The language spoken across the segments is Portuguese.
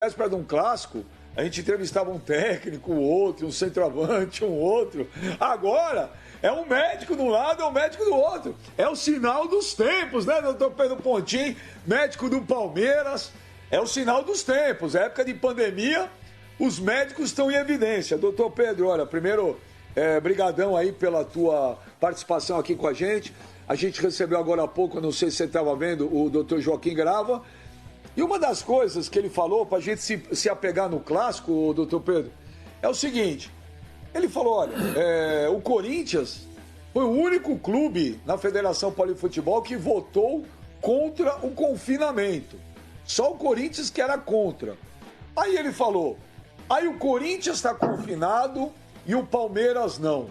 véspera de um clássico, a gente entrevistava um técnico, um outro, um centroavante, um outro. Agora, é um médico de um lado, é um médico do outro. É o sinal dos tempos, né, doutor Pedro Pontim, médico do Palmeiras. É o sinal dos tempos. É época de pandemia, os médicos estão em evidência. Doutor Pedro, olha, primeiro, brigadão aí pela tua participação aqui com a gente. A gente recebeu agora há pouco, eu não sei se você estava vendo, o doutor Joaquim Grava. E uma das coisas que ele falou, para a gente se apegar no clássico, doutor Pedro, é o seguinte. Ele falou, olha, o Corinthians foi o único clube na Federação Paulista de Futebol que votou contra o confinamento. Só o Corinthians que era contra. Aí ele falou, aí o Corinthians está confinado e o Palmeiras não.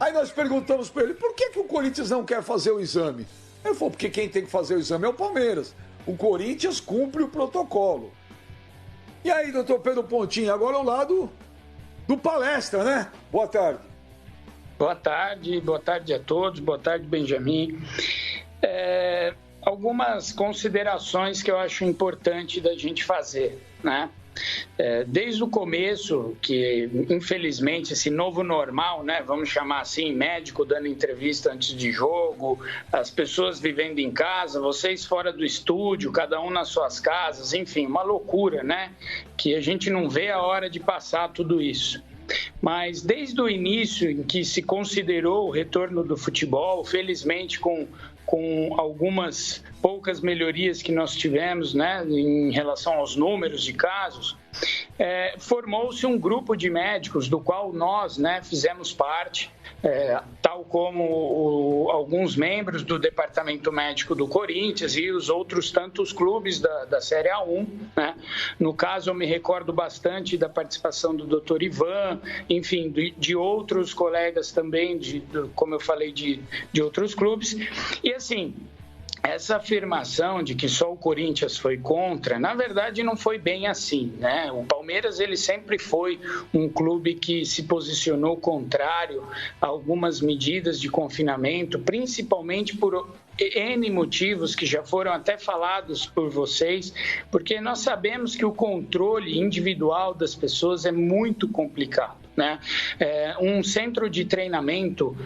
Aí nós perguntamos para ele, por que o Corinthians não quer fazer o exame? Ele falou, porque quem tem que fazer o exame é o Palmeiras. O Corinthians cumpre o protocolo. E aí, doutor Pedro Pontim, agora ao lado do palestra, né? Boa tarde. Boa tarde a todos, boa tarde, Benjamin. Algumas considerações que eu acho importante da gente fazer, né? Desde o começo, que infelizmente esse novo normal, né, vamos chamar assim, médico dando entrevista antes de jogo, as pessoas vivendo em casa, vocês fora do estúdio, cada um nas suas casas, enfim, uma loucura, né, que a gente não vê a hora de passar tudo isso. Mas desde o início em que se considerou o retorno do futebol, felizmente com algumas poucas melhorias que nós tivemos, né, em relação aos números de casos, formou-se um grupo de médicos do qual nós, né, fizemos parte, tal como alguns membros do Departamento Médico do Corinthians e os outros tantos clubes da Série A1, né? No caso, eu me recordo bastante da participação do Dr. Ivan, enfim, de outros colegas também, como eu falei, de outros clubes. E assim, essa afirmação de que só o Corinthians foi contra, na verdade não foi bem assim, né? O Palmeiras, ele sempre foi um clube que se posicionou contrário a algumas medidas de confinamento, principalmente por N motivos que já foram até falados por vocês, porque nós sabemos que o controle individual das pessoas é muito complicado, né? Um centro de treinamento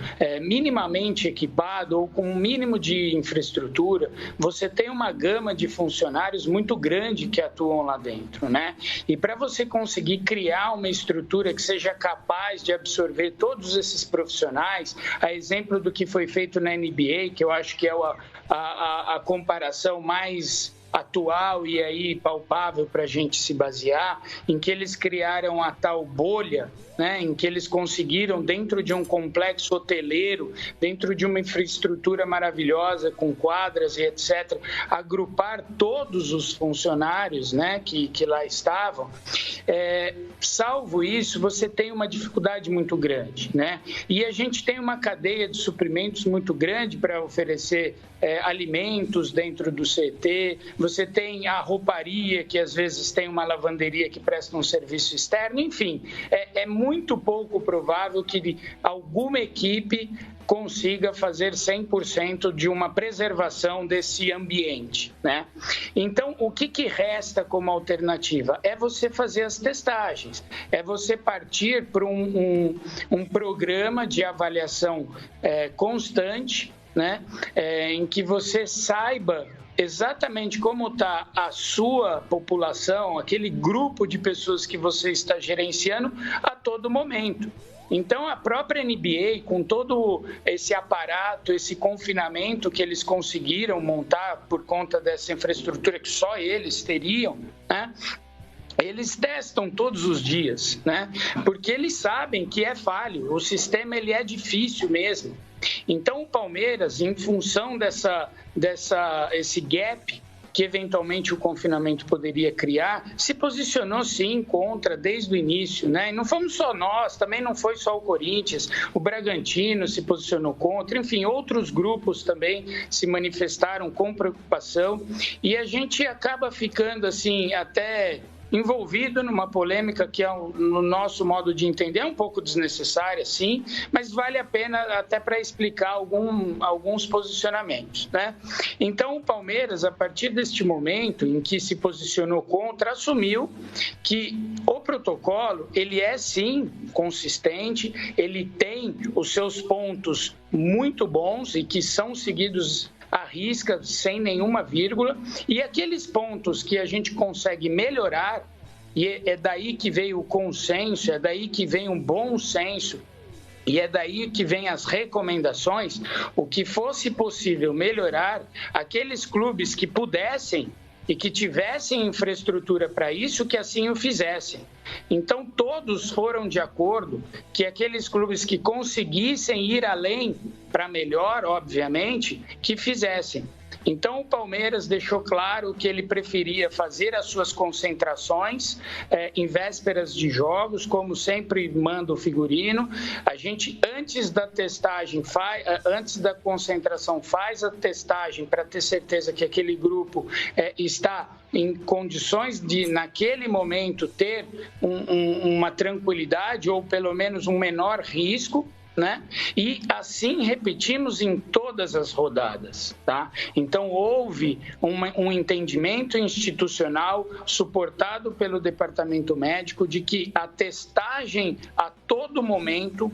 minimamente equipado ou com um mínimo de infraestrutura, você tem uma gama de funcionários muito grande que atuam lá dentro, né? E para você conseguir criar uma estrutura que seja capaz de absorver todos esses profissionais, a exemplo do que foi feito na NBA, que eu acho que é a comparação mais atual e aí palpável para a gente se basear, em que eles criaram a tal bolha, né, em que eles conseguiram, dentro de um complexo hoteleiro, dentro de uma infraestrutura maravilhosa, com quadras e etc., agrupar todos os funcionários, né, que lá estavam. Salvo isso, você tem uma dificuldade muito grande, né? E a gente tem uma cadeia de suprimentos muito grande para oferecer alimentos dentro do CT, você tem a rouparia, que às vezes tem uma lavanderia que presta um serviço externo, enfim, é muito pouco provável que alguma equipe consiga fazer 100% de uma preservação desse ambiente, né? Então, o que resta como alternativa? É você fazer as testagens, é você partir para um programa de avaliação constante, né? Em que você saiba exatamente como está a sua população, aquele grupo de pessoas que você está gerenciando a todo momento. Então, a própria NBA, com todo esse aparato, esse confinamento que eles conseguiram montar por conta dessa infraestrutura que só eles teriam, né? Eles testam todos os dias, né? Porque eles sabem que é falho, o sistema ele é difícil mesmo. Então, o Palmeiras, em função esse gap que eventualmente o confinamento poderia criar, se posicionou sim contra desde o início, né? E não fomos só nós, também não foi só o Corinthians, o Bragantino se posicionou contra, enfim, outros grupos também se manifestaram com preocupação e a gente acaba ficando assim até envolvido numa polêmica que, no nosso modo de entender, é um pouco desnecessária, sim, mas vale a pena até para explicar alguns posicionamentos, né? Então, o Palmeiras, a partir deste momento em que se posicionou contra, assumiu que o protocolo, ele é sim consistente, ele tem os seus pontos muito bons e que são seguidos à risca, sem nenhuma vírgula, e aqueles pontos que a gente consegue melhorar, e é daí que veio o consenso, é daí que vem um bom senso, e é daí que vem as recomendações, o que fosse possível melhorar, aqueles clubes que pudessem e que tivessem infraestrutura para isso, que assim o fizessem. Então, todos foram de acordo que aqueles clubes que conseguissem ir além para melhor, obviamente, que fizessem. Então, o Palmeiras deixou claro que ele preferia fazer as suas concentrações em vésperas de jogos, como sempre manda o figurino. A gente, antes da testagem, antes da concentração, faz a testagem para ter certeza que aquele grupo está em condições de, naquele momento, ter uma tranquilidade ou, pelo menos, um menor risco, né? E assim repetimos em todas as rodadas, tá? Então houve um entendimento institucional suportado pelo departamento médico de que a testagem a todo momento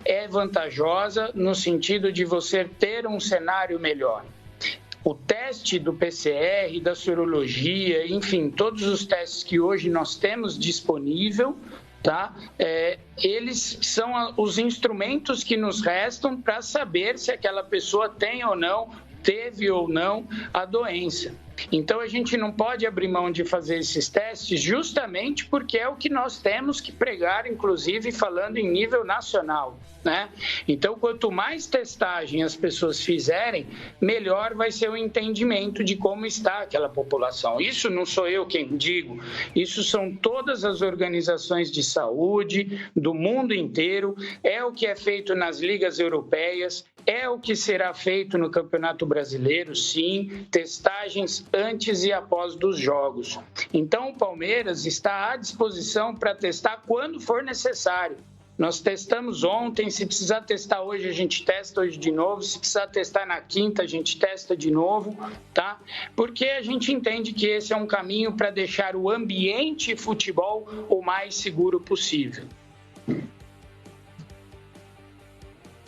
é vantajosa no sentido de você ter um cenário melhor. O teste do PCR, da sorologia, enfim, todos os testes que hoje nós temos disponível, tá? Eles são os instrumentos que nos restam para saber se aquela pessoa tem ou não, teve ou não a doença. Então, a gente não pode abrir mão de fazer esses testes justamente porque é o que nós temos que pregar, inclusive falando em nível nacional, né? Então, quanto mais testagem as pessoas fizerem, melhor vai ser o entendimento de como está aquela população. Isso não sou eu quem digo, isso são todas as organizações de saúde do mundo inteiro, é o que é feito nas ligas europeias, é o que será feito no Campeonato Brasileiro, sim, testagens antes e após dos jogos. Então, o Palmeiras está à disposição para testar quando for necessário. Nós testamos ontem, se precisar testar hoje, a gente testa hoje de novo, se precisar testar na quinta, a gente testa de novo, tá? Porque a gente entende que esse é um caminho para deixar o ambiente futebol o mais seguro possível.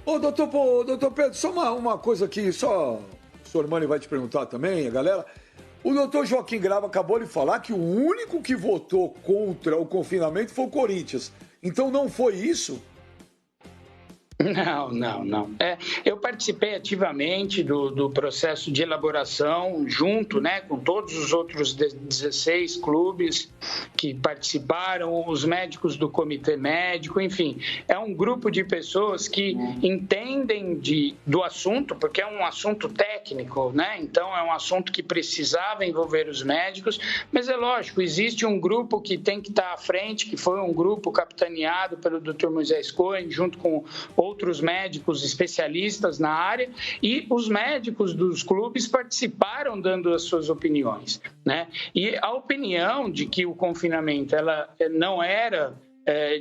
Ô, doutor Pedro, só uma coisa aqui, só o senhor Mani vai te perguntar também, a galera. O doutor Joaquim Grava acabou de falar que o único que votou contra o confinamento foi o Corinthians. Então não foi isso? Não. Eu participei ativamente do processo de elaboração, junto, né, com todos os outros 16 clubes que participaram, os médicos do comitê médico, enfim. É um grupo de pessoas que entendem do assunto, porque é um assunto técnico, né? Então é um assunto que precisava envolver os médicos, mas é lógico, existe um grupo que tem que estar à frente, que foi um grupo capitaneado pelo Dr. Moisés Cohen, junto com outros médicos especialistas na área, e os médicos dos clubes participaram dando as suas opiniões, né? E a opinião de que o confinamento ela não era,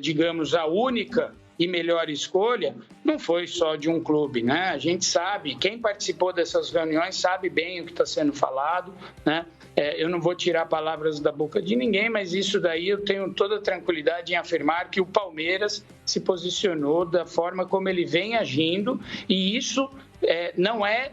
digamos, a única e melhor escolha, não foi só de um clube, né? A gente sabe, quem participou dessas reuniões sabe bem o que está sendo falado, né? Eu não vou tirar palavras da boca de ninguém, mas isso daí eu tenho toda a tranquilidade em afirmar que o Palmeiras se posicionou da forma como ele vem agindo, e isso não é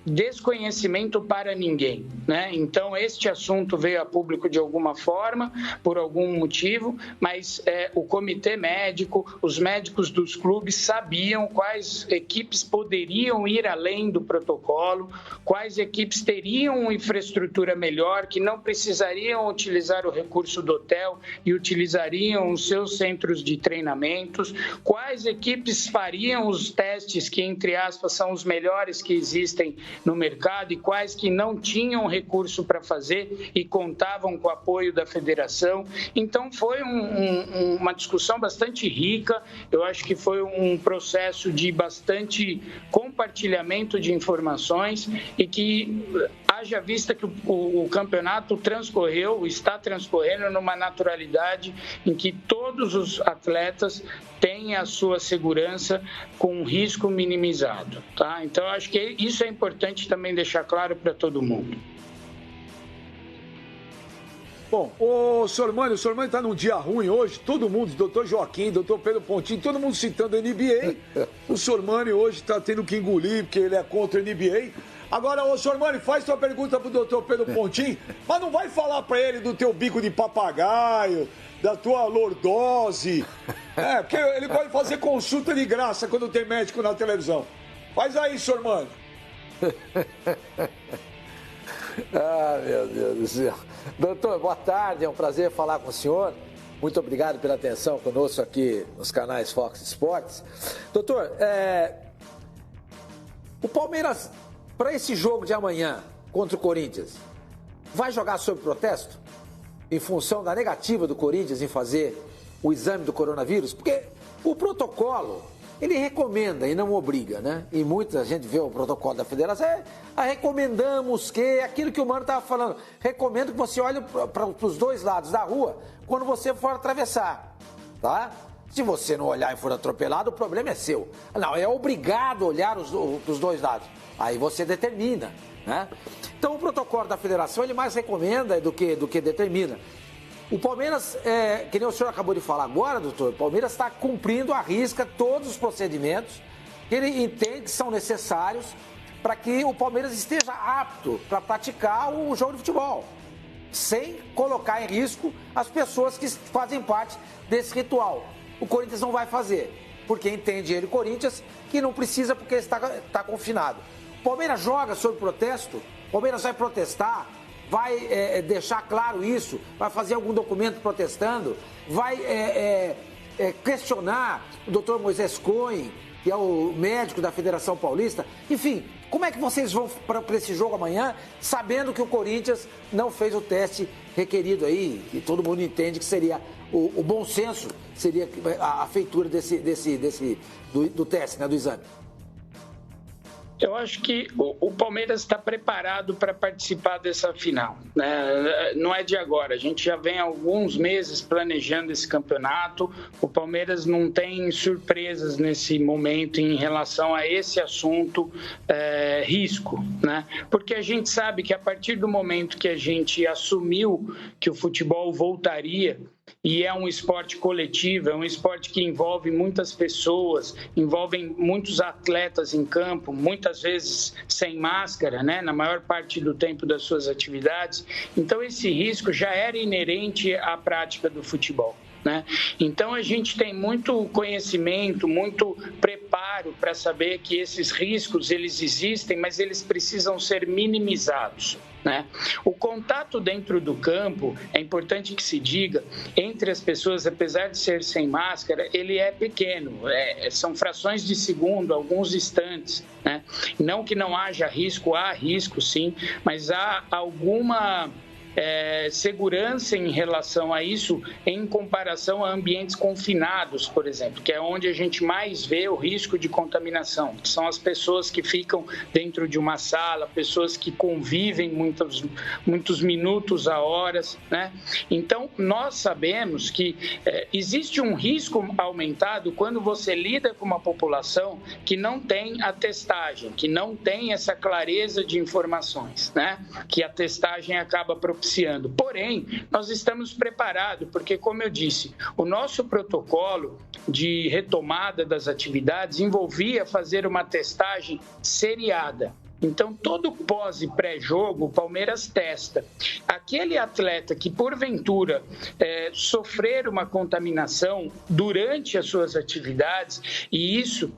desconhecimento para ninguém, né? Então, este assunto veio a público de alguma forma, por algum motivo, mas o comitê médico, os médicos dos clubes sabiam quais equipes poderiam ir além do protocolo, quais equipes teriam uma infraestrutura melhor, que não precisariam utilizar o recurso do hotel e utilizariam os seus centros de treinamentos, quais equipes fariam os testes que, entre aspas, são os melhores que existem no mercado e quais que não tinham recurso para fazer e contavam com o apoio da federação. Então, foi uma discussão bastante rica, eu acho que foi um processo de bastante compartilhamento de informações e que a haja vista que o campeonato está transcorrendo numa naturalidade em que todos os atletas têm a sua segurança com um risco minimizado, tá? Então, eu acho que isso é importante também deixar claro para todo mundo. Bom, o Sormani está num dia ruim hoje, todo mundo, doutor Joaquim, doutor Pedro Pontinho, todo mundo citando a NBA. O Sormani hoje está tendo que engolir, porque ele é contra a NBA. Agora, ô Sormani, faz tua pergunta pro doutor Pedro Pontinho, mas não vai falar para ele do teu bico de papagaio, da tua lordose. Porque ele pode fazer consulta de graça quando tem médico na televisão. Faz aí, Sormani. Ah, meu Deus do céu. Doutor, boa tarde, é um prazer falar com o senhor. Muito obrigado pela atenção conosco aqui nos canais Fox Sports. Doutor, o Palmeiras, para esse jogo de amanhã contra o Corinthians, vai jogar sob protesto? Em função da negativa do Corinthians em fazer o exame do coronavírus? Porque o protocolo, ele recomenda e não obriga, né? E muita gente vê o protocolo da federação, recomendamos que, aquilo que o Mano estava falando, recomendo que você olhe para os dois lados da rua quando você for atravessar, tá? Se você não olhar e for atropelado, o problema é seu. Não, é obrigado a olhar os dois lados. Aí você determina, né? Então o protocolo da federação, ele mais recomenda do que determina. O Palmeiras, que nem o senhor acabou de falar agora, doutor, o Palmeiras está cumprindo à risca todos os procedimentos que ele entende que são necessários para que o Palmeiras esteja apto para praticar o jogo de futebol, sem colocar em risco as pessoas que fazem parte desse ritual. O Corinthians não vai fazer, porque entende ele, Corinthians, que não precisa porque está confinado. O Palmeiras joga sob protesto, o Palmeiras vai protestar, vai deixar claro isso, vai fazer algum documento protestando, vai questionar o doutor Moisés Cohen, que é o médico da Federação Paulista. Enfim, como é que vocês vão para esse jogo amanhã, sabendo que o Corinthians não fez o teste requerido aí, que todo mundo entende que seria o bom senso, seria a feitura do teste, né, do exame? Eu acho que o Palmeiras está preparado para participar dessa final, né? Não é de agora, a gente já vem há alguns meses planejando esse campeonato. O Palmeiras não tem surpresas nesse momento em relação a esse assunto risco, né? Porque a gente sabe que a partir do momento que a gente assumiu que o futebol voltaria, e é um esporte coletivo, é um esporte que envolve muitas pessoas, envolve muitos atletas em campo, muitas vezes sem máscara, né, na maior parte do tempo das suas atividades. Então, esse risco já era inerente à prática do futebol, né? Então, a gente tem muito conhecimento, muito preparo para saber que esses riscos, eles existem, mas eles precisam ser minimizados, né? O contato dentro do campo, é importante que se diga, entre as pessoas, apesar de ser sem máscara, ele é pequeno, são frações de segundo, alguns instantes, né? Não que não haja risco, há risco sim, mas há alguma segurança em relação a isso em comparação a ambientes confinados, por exemplo, que é onde a gente mais vê o risco de contaminação, que são as pessoas que ficam dentro de uma sala, pessoas que convivem muitos minutos a horas, né? Então, nós sabemos que existe um risco aumentado quando você lida com uma população que não tem a testagem, que não tem essa clareza de informações, né? Que a testagem acaba propiciando. Porém, nós estamos preparados, porque, como eu disse, o nosso protocolo de retomada das atividades envolvia fazer uma testagem seriada. Então, todo pós e pré-jogo, o Palmeiras testa. Aquele atleta que, porventura, sofrer uma contaminação durante as suas atividades, e isso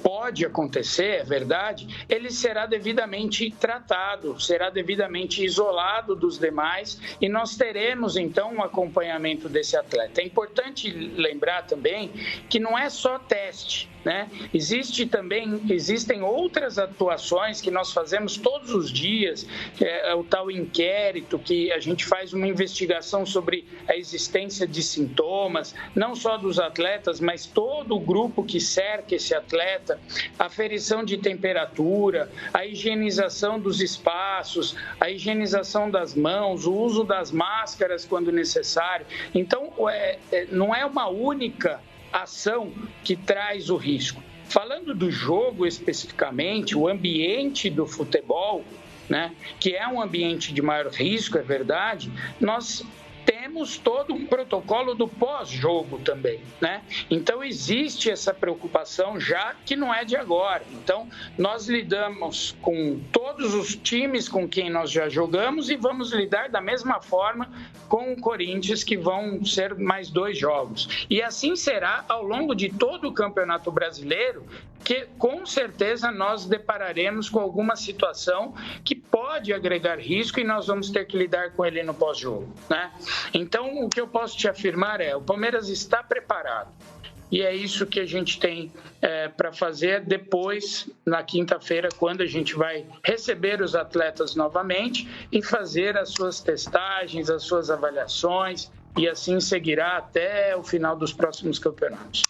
pode acontecer, é verdade, ele será devidamente tratado, será devidamente isolado dos demais e nós teremos, então, um acompanhamento desse atleta. É importante lembrar também que não é só teste, né? Existem outras atuações que nós fazemos todos os dias, o tal inquérito, que a gente faz uma investigação sobre a existência de sintomas, não só dos atletas, mas todo o grupo que cerca esse atleta, a aferição de temperatura, a higienização dos espaços, a higienização das mãos, o uso das máscaras quando necessário. Então, não é uma única ação que traz o risco. Falando do jogo especificamente, o ambiente do futebol, né, que é um ambiente de maior risco, é verdade, nós temos todo um protocolo do pós-jogo também, né? Então, existe essa preocupação já que não é de agora. Então, nós lidamos com todos os times com quem nós já jogamos e vamos lidar da mesma forma com o Corinthians, que vão ser mais 2 jogos. E assim será ao longo de todo o Campeonato Brasileiro, que com certeza nós depararemos com alguma situação que pode agregar risco e nós vamos ter que lidar com ele no pós-jogo, né? Então, o que eu posso te afirmar o Palmeiras está preparado. E é isso que a gente tem para fazer depois, na quinta-feira, quando a gente vai receber os atletas novamente e fazer as suas testagens, as suas avaliações, e assim seguirá até o final dos próximos campeonatos.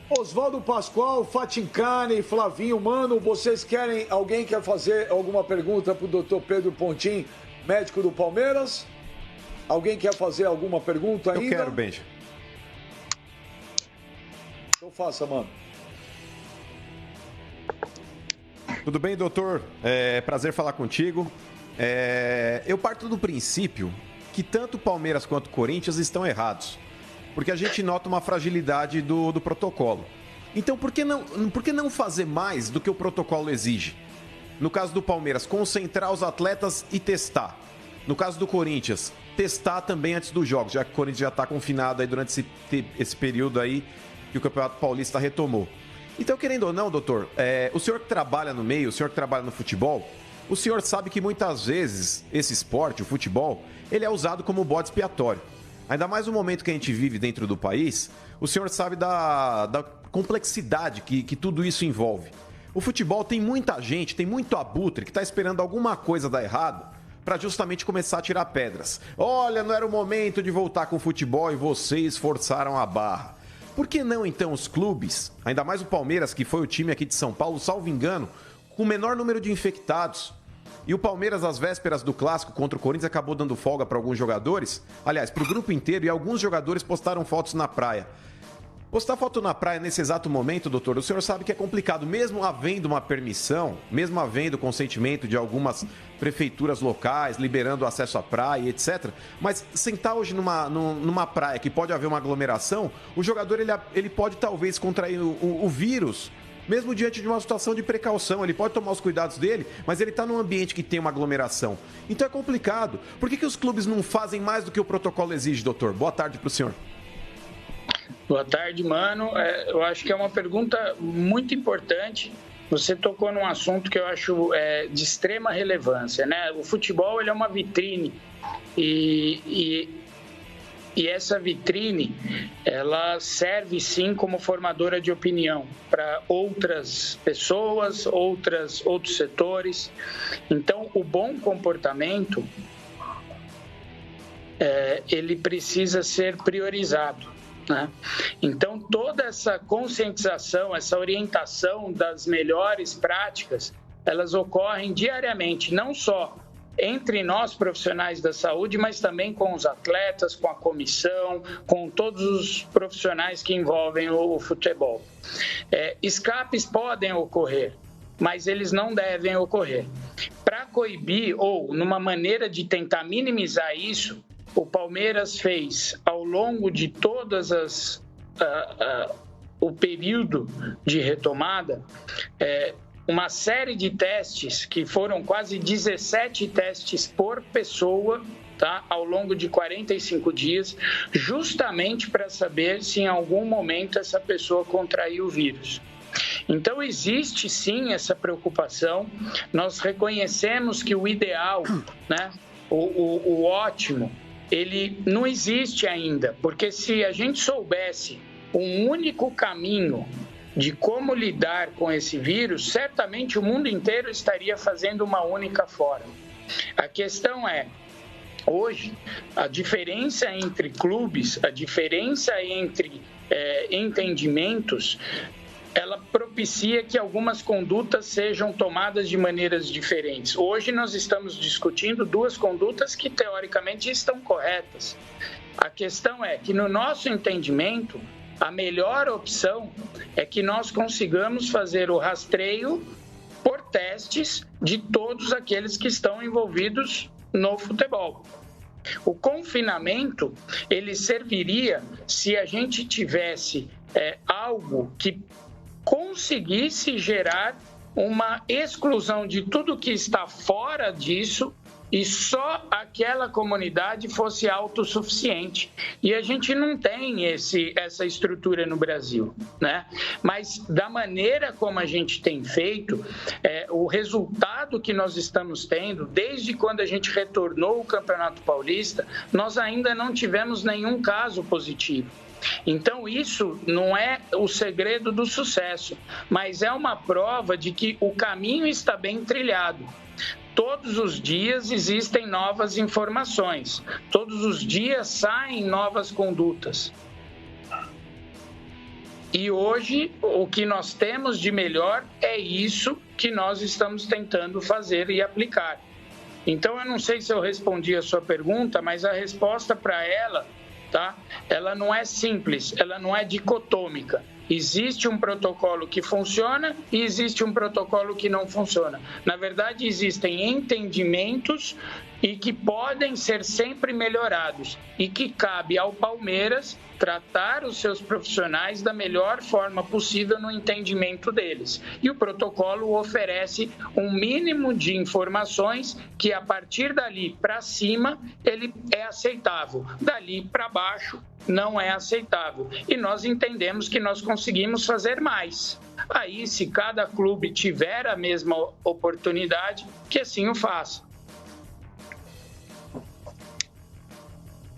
Oswaldo Pascoal, Fatincani, Flavinho, Mano, alguém quer fazer alguma pergunta para o doutor Pedro Pontin, médico do Palmeiras? Alguém quer fazer alguma pergunta ainda? Eu quero, Benja. Então faça, Mano. Tudo bem, doutor? É prazer falar contigo. Eu parto do princípio que tanto o Palmeiras quanto o Corinthians estão errados, porque a gente nota uma fragilidade do protocolo. Então, por que não fazer mais do que o protocolo exige? No caso do Palmeiras, concentrar os atletas e testar. No caso do Corinthians, testar também antes dos jogos, já que o Corinthians já está confinado aí durante esse período aí que o Campeonato Paulista retomou. Então, querendo ou não, doutor, o senhor que trabalha no meio, o senhor que trabalha no futebol, o senhor sabe que muitas vezes esse esporte, o futebol, ele é usado como bode expiatório. Ainda mais no momento que a gente vive dentro do país, o senhor sabe da complexidade que tudo isso envolve. O futebol tem muita gente, tem muito abutre que está esperando alguma coisa dar errado para justamente começar a tirar pedras. Olha, não era o momento de voltar com o futebol e vocês forçaram a barra. Por que não, então, os clubes, ainda mais o Palmeiras, que foi o time aqui de São Paulo, salvo engano, com o menor número de infectados? E o Palmeiras, às vésperas do clássico contra o Corinthians, acabou dando folga para alguns jogadores. Aliás, para o grupo inteiro, e alguns jogadores postaram fotos na praia. Postar foto na praia nesse exato momento, doutor, o senhor sabe que é complicado, mesmo havendo uma permissão, mesmo havendo consentimento de algumas prefeituras locais, liberando o acesso à praia, etc. Mas sentar hoje numa praia que pode haver uma aglomeração, o jogador ele pode talvez contrair o vírus, mesmo diante de uma situação de precaução. Ele pode tomar os cuidados dele, mas ele está num ambiente que tem uma aglomeração. Então é complicado. Por que os clubes não fazem mais do que o protocolo exige, doutor? Boa tarde para o senhor. Boa tarde, Mano. Eu acho que é uma pergunta muito importante. Você tocou num assunto que eu acho de extrema relevância, né? O futebol, ele é uma vitrine e essa vitrine, ela serve sim como formadora de opinião para outras pessoas, outros setores. Então, o bom comportamento, ele precisa ser priorizado, né? Então, toda essa conscientização, essa orientação das melhores práticas, elas ocorrem diariamente, não só entre nós profissionais da saúde, mas também com os atletas, com a comissão, com todos os profissionais que envolvem o futebol. Escapes podem ocorrer, mas eles não devem ocorrer. Para coibir ou numa maneira de tentar minimizar isso, o Palmeiras fez, ao longo de todas o período de retomada, uma série de testes, que foram quase 17 testes por pessoa, tá? Ao longo de 45 dias, justamente para saber se em algum momento essa pessoa contraiu o vírus. Então, existe sim essa preocupação. Nós reconhecemos que o ideal, né, o ótimo, ele não existe ainda, porque se a gente soubesse um único caminho de como lidar com esse vírus, certamente o mundo inteiro estaria fazendo uma única forma. A questão é, hoje, a diferença entre clubes, a diferença entre entendimentos, ela propicia que algumas condutas sejam tomadas de maneiras diferentes. Hoje nós estamos discutindo duas condutas que teoricamente estão corretas. A questão é que no nosso entendimento, a melhor opção é que nós consigamos fazer o rastreio por testes de todos aqueles que estão envolvidos no futebol. O confinamento, ele serviria se a gente tivesse algo que conseguisse gerar uma exclusão de tudo que está fora disso e só aquela comunidade fosse autossuficiente. E a gente não tem essa estrutura no Brasil, né? Mas da maneira como a gente tem feito, o resultado que nós estamos tendo, desde quando a gente retornou o Campeonato Paulista, nós ainda não tivemos nenhum caso positivo. Então, isso não é o segredo do sucesso, mas é uma prova de que o caminho está bem trilhado. Todos os dias existem novas informações, todos os dias saem novas condutas. E hoje, o que nós temos de melhor é isso que nós estamos tentando fazer e aplicar. Então, eu não sei se eu respondi a sua pergunta, mas a resposta para ela, tá? Ela não é simples, ela não é dicotômica. Existe um protocolo que funciona e existe um protocolo que não funciona. Na verdade, existem entendimentos e que podem ser sempre melhorados e que cabe ao Palmeiras tratar os seus profissionais da melhor forma possível no entendimento deles. E o protocolo oferece um mínimo de informações que, a partir dali para cima, ele é aceitável. Dali para baixo, não é aceitável. E nós entendemos que nós conseguimos fazer mais. Aí, se cada clube tiver a mesma oportunidade, que assim o faça.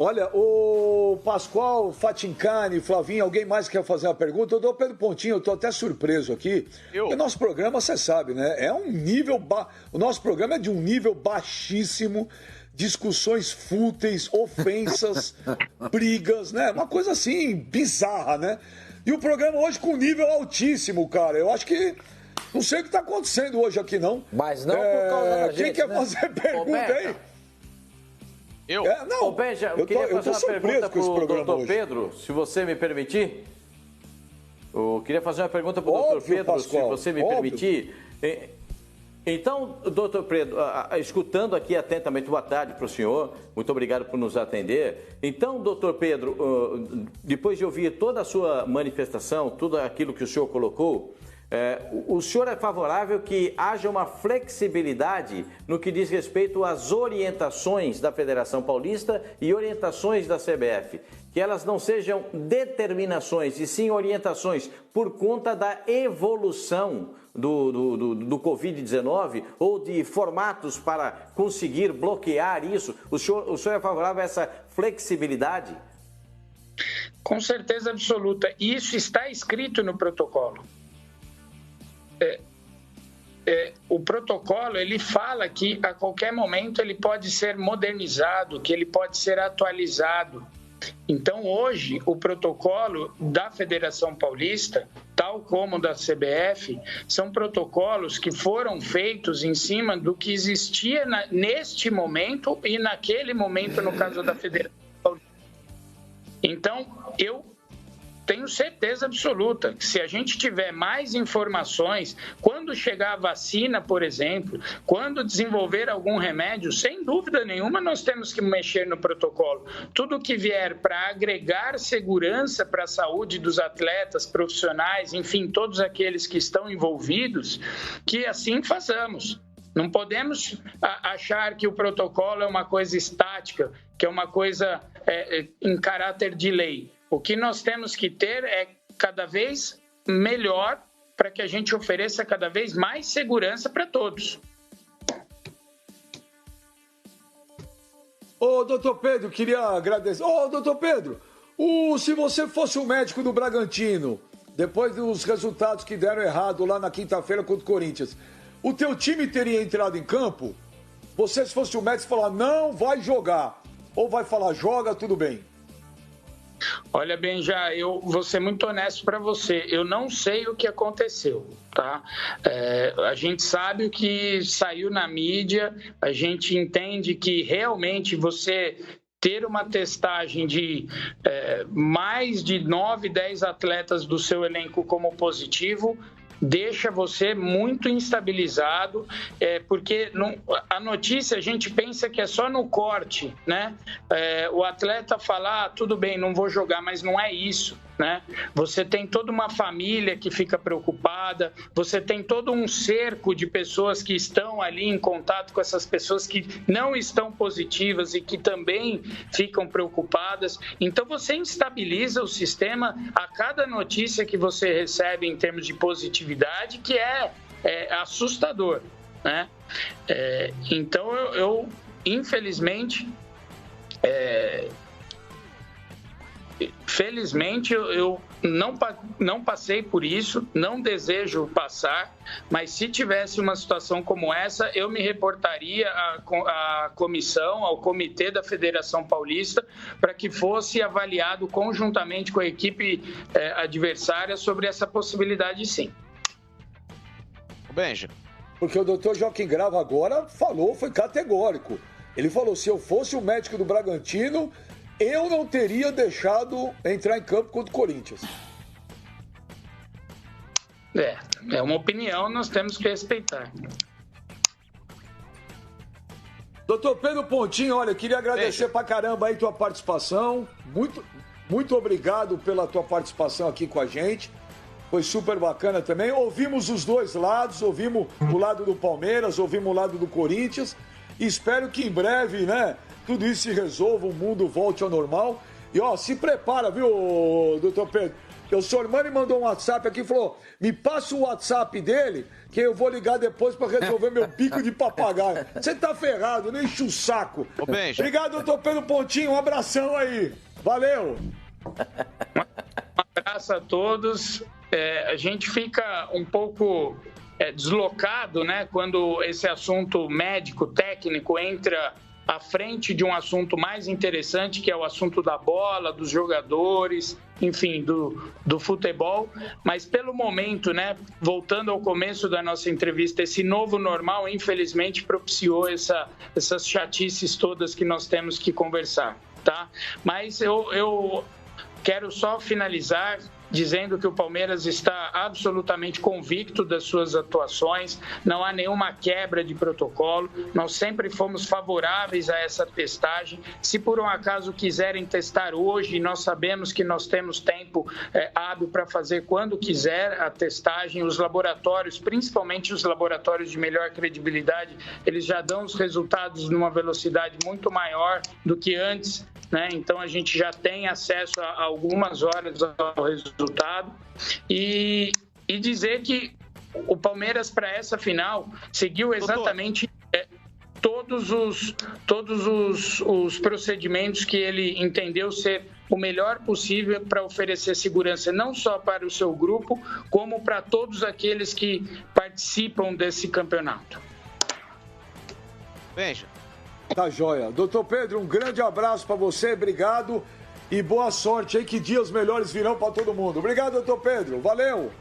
Olha, o Pascoal, Fatincani, Flavinho, alguém mais quer fazer uma pergunta? Eu dou Pedro Pontinho, eu estou até surpreso aqui. O nosso programa, você sabe, né? É um nível... O nosso programa é de um nível baixíssimo, discussões fúteis, ofensas, brigas, né? Uma coisa assim, bizarra, né? E o programa hoje com nível altíssimo, cara. Eu acho que... Não sei o que está acontecendo hoje aqui, não. Mas não por causa da gente, quem quer fazer pergunta aí? Eu? Ô, Benja, eu queria fazer uma pergunta para o doutor Pedro, se você me permitir. Eu queria fazer uma pergunta para o doutor Pedro, Pascoal, se você me permitir. Então, doutor Pedro, escutando aqui atentamente, boa tarde para o senhor, muito obrigado por nos atender. Então, doutor Pedro, depois de ouvir toda a sua manifestação, tudo aquilo que o senhor colocou, o senhor é favorável que haja uma flexibilidade no que diz respeito às orientações da Federação Paulista e orientações da CBF, que elas não sejam determinações e sim orientações por conta da evolução do Covid-19 ou de formatos para conseguir bloquear isso? O senhor é favorável a essa flexibilidade? Com certeza absoluta. Isso está escrito no protocolo. O protocolo, ele fala que a qualquer momento ele pode ser modernizado, que ele pode ser atualizado. Então, hoje, o protocolo da Federação Paulista, tal como da CBF, são protocolos que foram feitos em cima do que existia neste momento e naquele momento, no caso da Federação Paulista. Então, eu tenho certeza absoluta que se a gente tiver mais informações, quando chegar a vacina, por exemplo, quando desenvolver algum remédio, sem dúvida nenhuma nós temos que mexer no protocolo. Tudo que vier para agregar segurança para a saúde dos atletas, profissionais, enfim, todos aqueles que estão envolvidos, que assim façamos. Não podemos achar que o protocolo é uma coisa estática, que é uma coisa em caráter de lei. O que nós temos que ter é cada vez melhor para que a gente ofereça cada vez mais segurança para todos. Ô, doutor Pedro, queria agradecer. Ô, doutor Pedro, Se você fosse o médico do Bragantino, depois dos resultados que deram errado lá na quinta-feira contra o Corinthians, o teu time teria entrado em campo? Você, se fosse o médico, falar, não vai jogar. Ou vai falar, joga, tudo bem. Olha, Benja, eu vou ser muito honesto para você. Eu não sei o que aconteceu, tá? A gente sabe o que saiu na mídia, a gente entende que realmente você ter uma testagem de mais de 9, 10 atletas do seu elenco como positivo deixa você muito instabilizado, porque a notícia a gente pensa que é só no corte, né? O atleta fala, tudo bem, não vou jogar, mas não é isso, né? Você tem toda uma família que fica preocupada, você tem todo um cerco de pessoas que estão ali em contato com essas pessoas que não estão positivas e que também ficam preocupadas. Então você instabiliza o sistema a cada notícia que você recebe em termos de positividade, que é assustador, né? Então eu infelizmente, felizmente eu não passei por isso, não desejo passar, mas se tivesse uma situação como essa, eu me reportaria à comissão, ao comitê da Federação Paulista, para que fosse avaliado conjuntamente com a equipe adversária sobre essa possibilidade, sim. Benja. Porque o doutor Joaquim Grava agora falou, foi categórico. Ele falou, se eu fosse o médico do Bragantino, eu não teria deixado entrar em campo contra o Corinthians. É uma opinião, nós temos que respeitar. Doutor Pedro Pontinho, olha, queria agradecer pra caramba aí tua participação. Muito obrigado pela tua participação aqui com a gente. Foi super bacana também. Ouvimos os dois lados, ouvimos o lado do Palmeiras, ouvimos o lado do Corinthians. Espero que em breve, né, tudo isso se resolva, o mundo volte ao normal. E, se prepara, viu, doutor Pedro? O senhor Mani mandou um WhatsApp aqui e falou, me passa o WhatsApp dele, que eu vou ligar depois para resolver meu bico de papagaio. Você tá ferrado, nem enche o saco. Obrigado, doutor Pedro Pontinho, um abração aí. Valeu. Um abraço a todos. A gente fica um pouco deslocado, né, quando esse assunto médico, técnico entra à frente de um assunto mais interessante, que é o assunto da bola, dos jogadores, enfim, do futebol. Mas pelo momento, né, voltando ao começo da nossa entrevista, esse novo normal, infelizmente, propiciou essas chatices todas que nós temos que conversar, tá? Mas eu quero só finalizar dizendo que o Palmeiras está absolutamente convicto das suas atuações, não há nenhuma quebra de protocolo, nós sempre fomos favoráveis a essa testagem. Se por um acaso quiserem testar hoje, nós sabemos que nós temos tempo hábil para fazer quando quiser a testagem. Os laboratórios, principalmente os laboratórios de melhor credibilidade, eles já dão os resultados numa velocidade muito maior do que antes, né? Então a gente já tem acesso a algumas horas ao resultado e dizer que o Palmeiras para essa final seguiu exatamente todos os procedimentos que ele entendeu ser o melhor possível para oferecer segurança não só para o seu grupo, como para todos aqueles que participam desse campeonato. Benja. Tá joia. Doutor Pedro, um grande abraço para você, obrigado e boa sorte aí, que dias melhores virão para todo mundo. Obrigado, doutor Pedro, valeu!